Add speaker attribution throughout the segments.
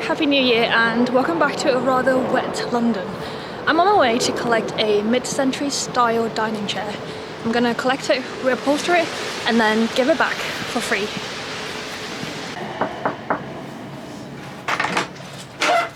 Speaker 1: Happy New Year and welcome back to a rather wet London. I'm on my way to collect a mid-century style dining chair. I'm gonna collect it, reupholster it, and then give it back for free.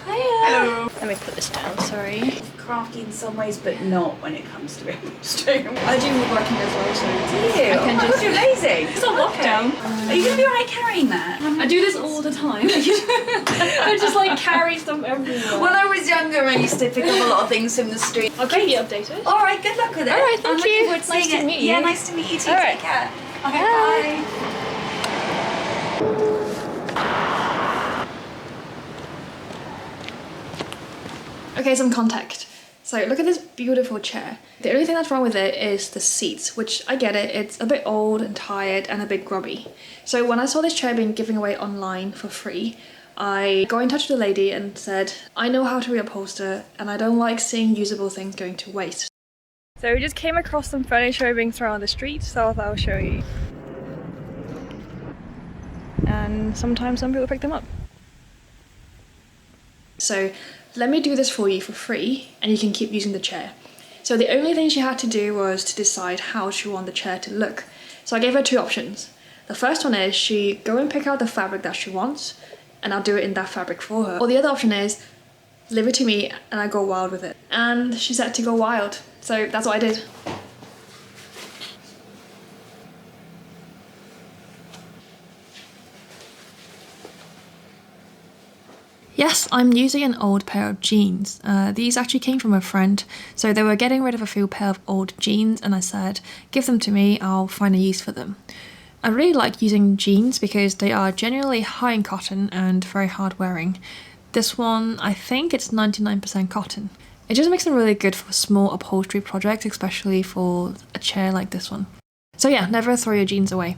Speaker 2: Hello.
Speaker 1: Let me put this down, sorry.
Speaker 2: Crafty in some ways, but not when it comes to upholstering.
Speaker 1: I do woodworking as well, so
Speaker 2: Do you?
Speaker 1: I can
Speaker 2: God, you're lazy.
Speaker 1: It's a lockdown.
Speaker 2: Are you gonna be alright carrying that?
Speaker 1: I do this all the time. I just like carry stuff everywhere.
Speaker 2: When I was younger, I used to pick up a lot of things from the street.
Speaker 1: I'll keep you updated.
Speaker 2: Alright, good luck with it.
Speaker 1: Alright, thank you.
Speaker 2: Looking forward to
Speaker 1: Nice
Speaker 2: seeing
Speaker 1: to
Speaker 2: it.
Speaker 1: meet you.
Speaker 2: Yeah, nice to meet you too.
Speaker 1: All right.
Speaker 2: Take care. Okay,
Speaker 1: Bye.
Speaker 2: bye.
Speaker 1: Okay, some context. So look at this beautiful chair. The only thing that's wrong with it is the seats, which I get it, it's a bit old and tired and a bit grubby. So when I saw this chair being given away online for free, I got in touch with the lady and said, I know how to reupholster and I don't like seeing usable things going to waste. So we just came across some furniture being thrown on the street, so I thought I'll show you. And sometimes some people pick them up. So let me do this for you for free and you can keep using the chair. So the only thing she had to do was to decide how she wanted the chair to look. So I gave her two options. The first one is she go and pick out the fabric that she wants and I'll do it in that fabric for her. Or the other option is leave it to me and I go wild with it. And she said to go wild. So that's what I did. Yes, I'm using an old pair of jeans. These actually came from a friend, so they were getting rid of a few pair of old jeans and I said, give them to me, I'll find a use for them. I really like using jeans because they are genuinely high in cotton and very hard wearing. This one, I think it's 99% cotton. It just makes them really good for small upholstery projects, especially for a chair like this one. So yeah, never throw your jeans away,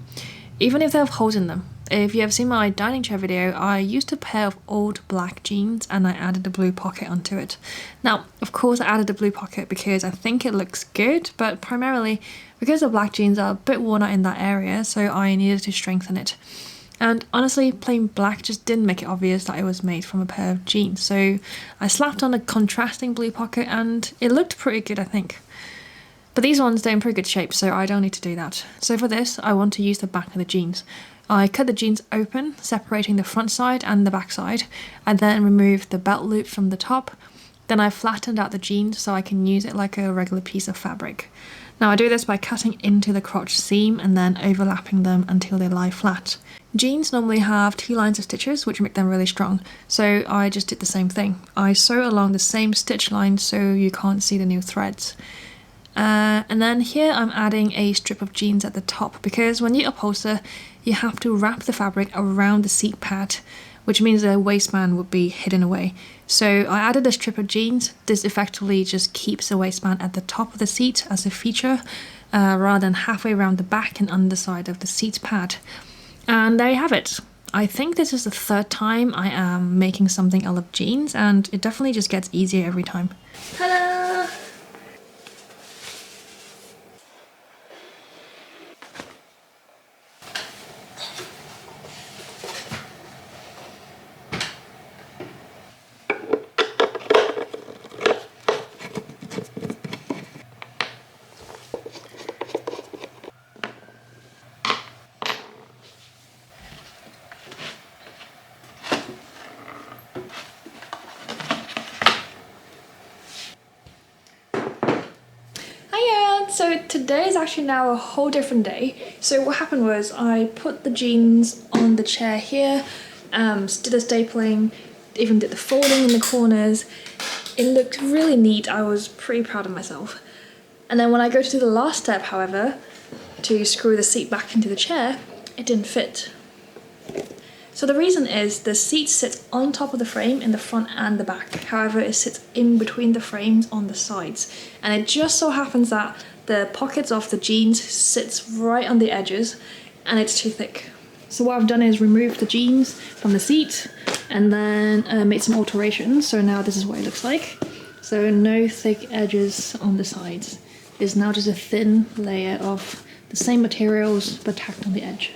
Speaker 1: even if they have holes in them. If you have seen my dining chair video, I used a pair of old black jeans and I added a blue pocket onto it. Now, of course I added the blue pocket because I think it looks good, but primarily because the black jeans are a bit worn out in that area, so I needed to strengthen it. And honestly, plain black just didn't make it obvious that it was made from a pair of jeans, so I slapped on a contrasting blue pocket and it looked pretty good, I think. But these ones, they're in pretty good shape, so I don't need to do that. So for this, I want to use the back of the jeans. I cut the jeans open, separating the front side and the back side, and then removed the belt loop from the top. Then I flattened out the jeans so I can use it like a regular piece of fabric. Now I do this by cutting into the crotch seam and then overlapping them until they lie flat. Jeans normally have 2 lines of stitches which make them really strong, so I just did the same thing. I sew along the same stitch line so you can't see the new threads. And then here I'm adding a strip of jeans at the top because when you upholster, you have to wrap the fabric around the seat pad, which means the waistband would be hidden away. So I added a strip of jeans. This effectively just keeps the waistband at the top of the seat as a feature, rather than halfway around the back and underside of the seat pad. And there you have it. I think this is the 3rd time I am making something out of jeans, and it definitely just gets easier every time. Ta-da! So today is actually now a whole different day. So what happened was I put the jeans on the chair here, did the stapling, even did the folding in the corners. It looked really neat. I was pretty proud of myself. And then when I go to do the last step, however, to screw the seat back into the chair, it didn't fit. So the reason is the seat sits on top of the frame in the front and the back. However, it sits in between the frames on the sides. And it just so happens that the pockets of the jeans sits right on the edges and it's too thick. So what I've done is removed the jeans from the seat and then made some alterations. So now this is what it looks like. So no thick edges on the sides. It's now just a thin layer of the same materials but tacked on the edge.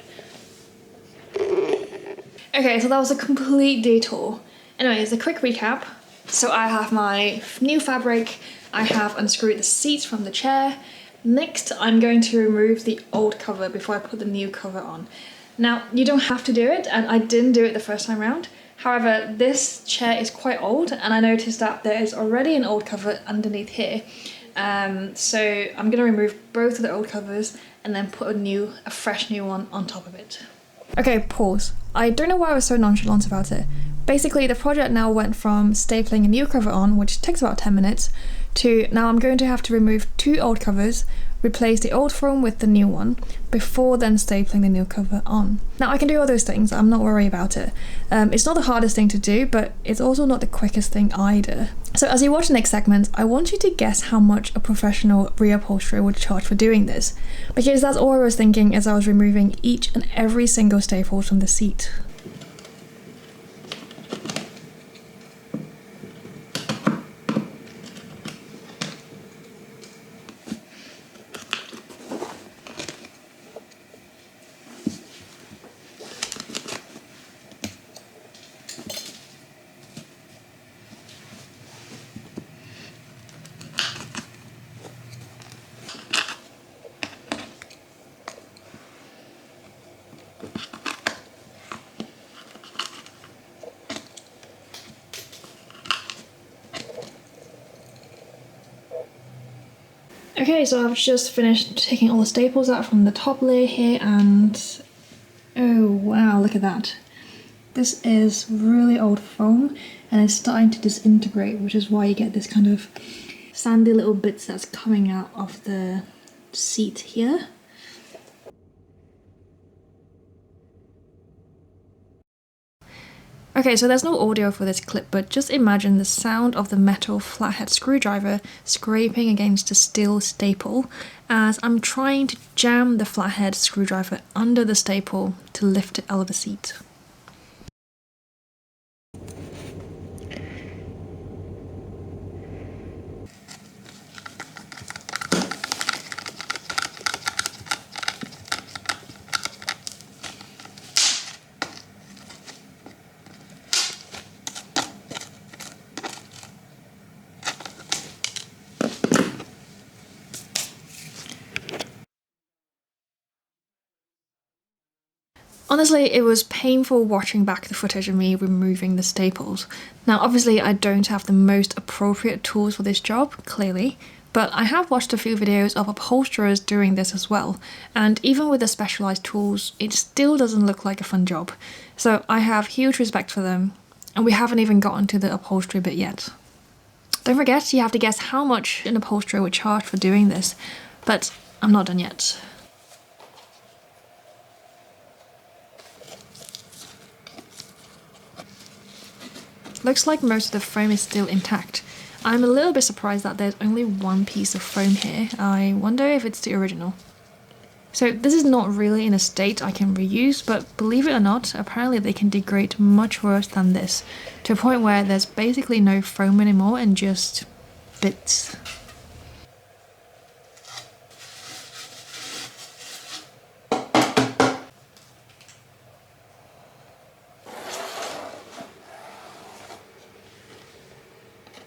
Speaker 1: Okay, so that was a complete detour. Anyways, a quick recap. So I have my new fabric, I have unscrewed the seats from the chair. Next, I'm going to remove the old cover before I put the new cover on. Now, you don't have to do it, and I didn't do it the first time round. However, this chair is quite old, and I noticed that there is already an old cover underneath here. So I'm gonna remove both of the old covers and then put a fresh new one on top of it. Okay, pause. I don't know why I was so nonchalant about it. Basically, the project now went from stapling a new cover on, which takes about 10 minutes, to now I'm going to have to remove 2 old covers, replace the old foam with the new one, before then stapling the new cover on. Now, I can do all those things, I'm not worried about it. It's not the hardest thing to do, but it's also not the quickest thing either. So as you watch the next segment, I want you to guess how much a professional reupholsterer would charge for doing this, because that's all I was thinking as I was removing each and every single staple from the seat. Okay, so I've just finished taking all the staples out from the top layer here, and oh wow, look at that. This is really old foam and it's starting to disintegrate, which is why you get this kind of sandy little bits that's coming out of the seat here. Okay, so there's no audio for this clip, but just imagine the sound of the metal flathead screwdriver scraping against a steel staple as I'm trying to jam the flathead screwdriver under the staple to lift it out of the seat. Honestly, it was painful watching back the footage of me removing the staples. Now, obviously, I don't have the most appropriate tools for this job, clearly, but I have watched a few videos of upholsterers doing this as well, and even with the specialised tools, it still doesn't look like a fun job. So I have huge respect for them, and we haven't even gotten to the upholstery bit yet. Don't forget, you have to guess how much an upholsterer would charge for doing this, but I'm not done yet. Looks like most of the foam is still intact. I'm a little bit surprised that there's only one piece of foam here. I wonder if it's the original. So this is not really in a state I can reuse, but believe it or not, apparently they can degrade much worse than this, to a point where there's basically no foam anymore and just bits.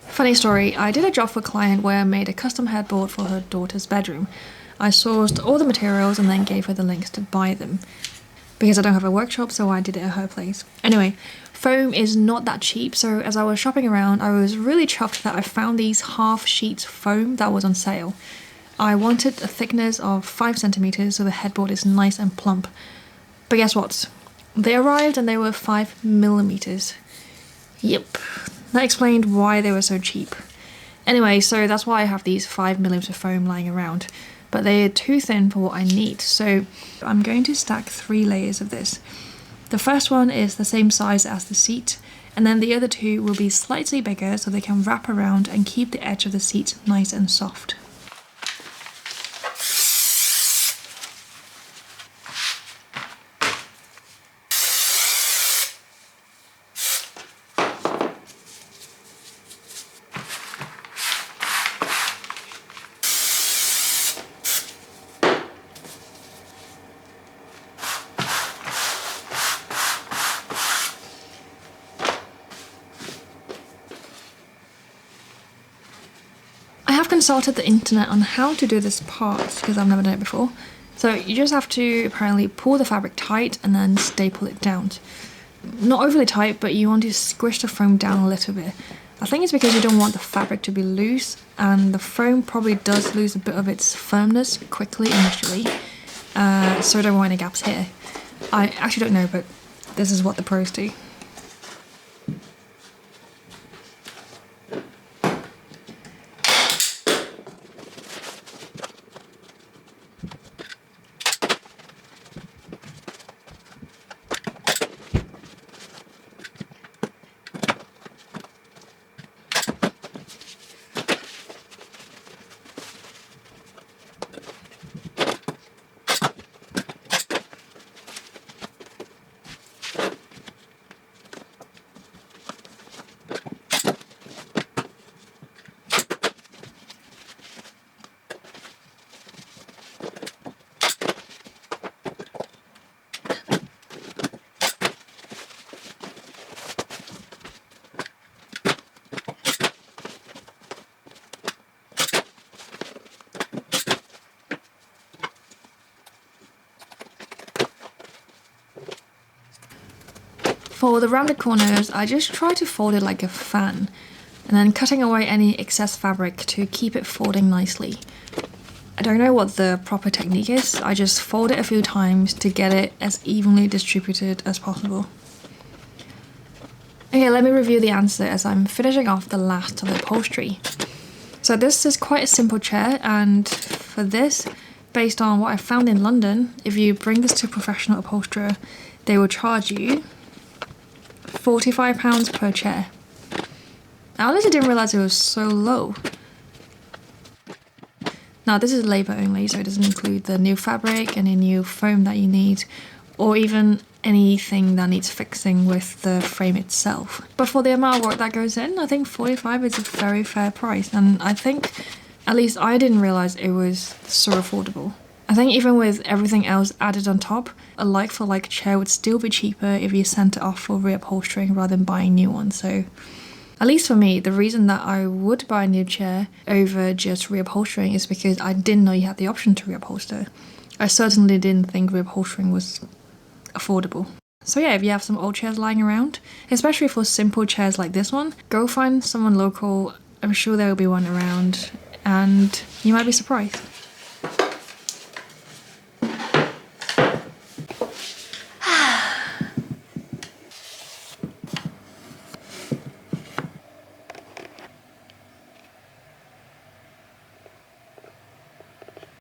Speaker 1: Funny story, I did a job for a client where I made a custom headboard for her daughter's bedroom. I sourced all the materials and then gave her the links to buy them. Because I don't have a workshop, so I did it at her place. Anyway, foam is not that cheap, so as I was shopping around, I was really chuffed that I found these half sheets foam that was on sale. I wanted a thickness of 5 centimeters so the headboard is nice and plump. But guess what? They arrived and they were 5 millimeters. Yep. That explained why they were so cheap. Anyway, so that's why I have these 5mm foam lying around, but they're too thin for what I need, so I'm going to stack 3 layers of this. The first one is the same size as the seat, and then the other 2 will be slightly bigger so they can wrap around and keep the edge of the seat nice and soft. have consulted the internet on how to do this part because I've never done it before. So you just have to apparently pull the fabric tight and then staple it down. Not overly tight, but you want to squish the foam down a little bit. I think it's because you don't want the fabric to be loose, and the foam probably does lose a bit of its firmness quickly initially, so I don't want any gaps here. I actually don't know, but this is what the pros do. For the rounded corners, I just try to fold it like a fan, and then cutting away any excess fabric to keep it folding nicely. I don't know what the proper technique is, I just fold it a few times to get it as evenly distributed as possible. Okay, let me review the answer as I'm finishing off the last of the upholstery. So this is quite a simple chair, and for this, based on what I found in London, if you bring this to a professional upholsterer, they will charge you £45 per chair. I honestly didn't realise it was so low. Now this is labour only, so it doesn't include the new fabric, any new foam that you need, or even anything that needs fixing with the frame itself. But for the amount of work that goes in, I think 45 is a very fair price, and I think, at least I didn't realise it was so affordable. I think even with everything else added on top, a like-for-like chair would still be cheaper if you sent it off for reupholstering rather than buying new ones. So, at least for me, the reason that I would buy a new chair over just reupholstering is because I didn't know you had the option to reupholster. I certainly didn't think reupholstering was affordable. So yeah, if you have some old chairs lying around, especially for simple chairs like this one, go find someone local. I'm sure there will be one around, and you might be surprised.